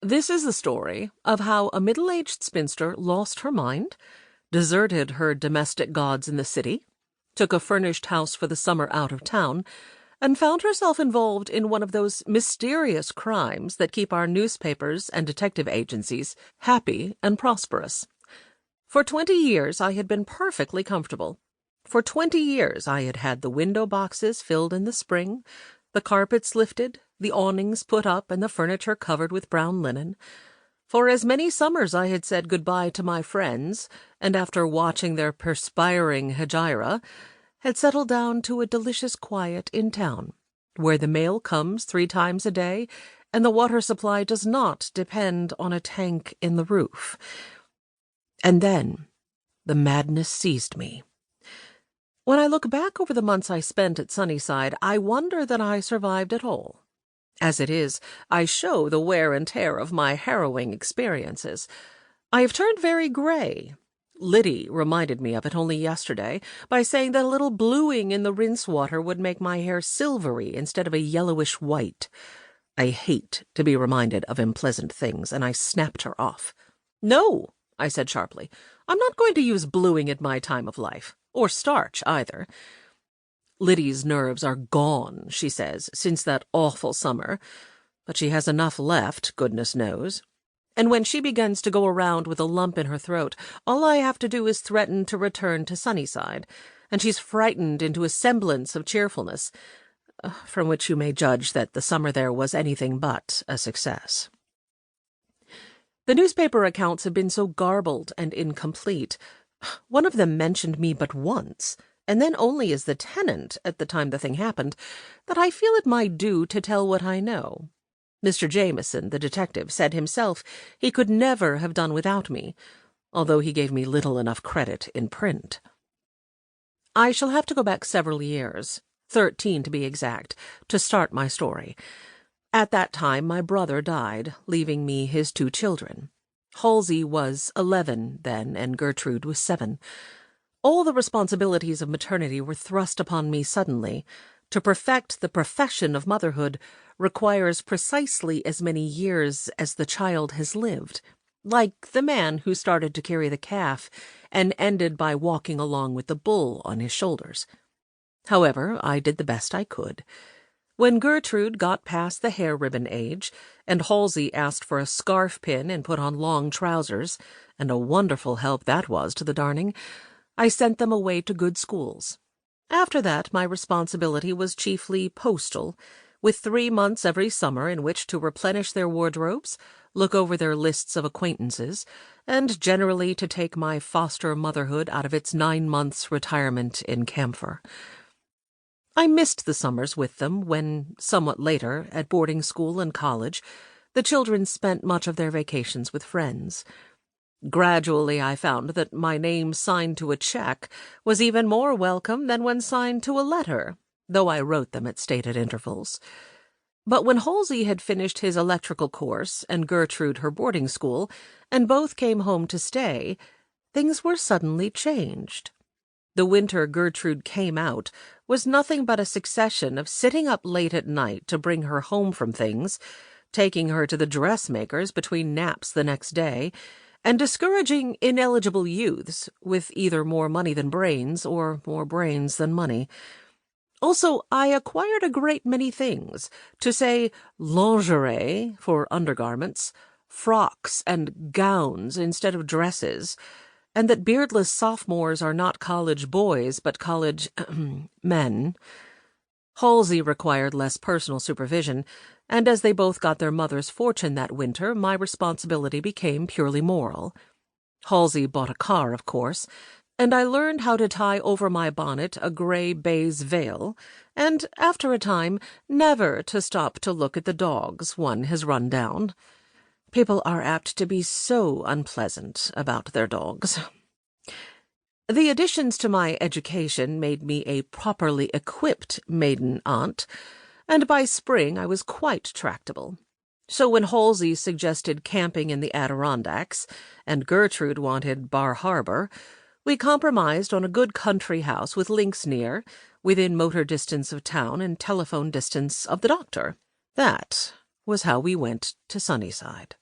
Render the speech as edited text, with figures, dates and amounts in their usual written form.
This is the story of how a middle-aged spinster lost her mind, deserted her domestic gods in the city, took a furnished house for the summer out of town, and found herself involved in one of those mysterious crimes that keep our newspapers and detective agencies happy and prosperous. For 20 years I had been perfectly comfortable. For 20 years I had had the window boxes filled in the spring, the carpets lifted, the awnings put up, and the furniture covered with brown linen. For as many summers I had said goodbye to my friends, and after watching their perspiring hegira, had settled down to a delicious quiet in town, where the mail comes 3 times a day, and the water supply does not depend on a tank in the roof. And then the madness seized me. When I look back over the months I spent at Sunnyside, I wonder that I survived at all. As it is, I show the wear and tear of my harrowing experiences. I have turned very gray. Lilly reminded me of it only yesterday by saying that a little bluing in the rinse water would make my hair silvery instead of a yellowish white. I hate to be reminded of unpleasant things, and I snapped her off. "No," I said sharply, "I'm not going to use bluing at my time of life. Or starch, either." Liddy's nerves are gone, she says, since that awful summer, but she has enough left, goodness knows. And when she begins to go around with a lump in her throat, all I have to do is threaten to return to Sunnyside, and she's frightened into a semblance of cheerfulness, from which you may judge that the summer there was anything but a success. The newspaper accounts have been so garbled and incomplete. One of them mentioned me but once, and then only as the tenant at the time the thing happened, that I feel it my due to tell what I know. Mr. Jameson, the detective, said himself he could never have done without me, although he gave me little enough credit in print. I shall have to go back several years, 13 to be exact, to start my story. At that time my brother died, leaving me his 2 children. Halsey was 11 then, and Gertrude was 7. All the responsibilities of maternity were thrust upon me suddenly. To perfect the profession of motherhood requires precisely as many years as the child has lived, like the man who started to carry the calf and ended by walking along with the bull on his shoulders. However, I did the best I could. When Gertrude got past the hair-ribbon age, and Halsey asked for a scarf pin and put on long trousers, and a wonderful help that was to the darning, I sent them away to good schools. After that, my responsibility was chiefly postal, with 3 months every summer in which to replenish their wardrobes, look over their lists of acquaintances, and generally to take my foster motherhood out of its 9 months' retirement in camphor. I missed the summers with them when, somewhat later, at boarding school and college, the children spent much of their vacations with friends. Gradually I found that my name signed to a check was even more welcome than when signed to a letter, though I wrote them at stated intervals. But when Halsey had finished his electrical course and Gertrude her boarding school, and both came home to stay, things were suddenly changed. The winter Gertrude came out was nothing but a succession of sitting up late at night to bring her home from things, taking her to the dressmaker's between naps the next day, and discouraging ineligible youths with either more money than brains or more brains than money. Also, I acquired a great many things, to say lingerie for undergarments, frocks and gowns instead of dresses, and that beardless sophomores are not college boys but college men. Halsey required less personal supervision, and as they both got their mother's fortune that winter, my responsibility became purely moral. Halsey bought a car, of course, and I learned how to tie over my bonnet a gray baize veil, and, after a time, never to stop to look at the dogs one has run down. People are apt to be so unpleasant about their dogs. The additions to my education made me a properly equipped maiden aunt, and by spring I was quite tractable. So when Halsey suggested camping in the Adirondacks, and Gertrude wanted Bar Harbor, we compromised on a good country house with links near, within motor distance of town and telephone distance of the doctor. That was how we went to Sunnyside.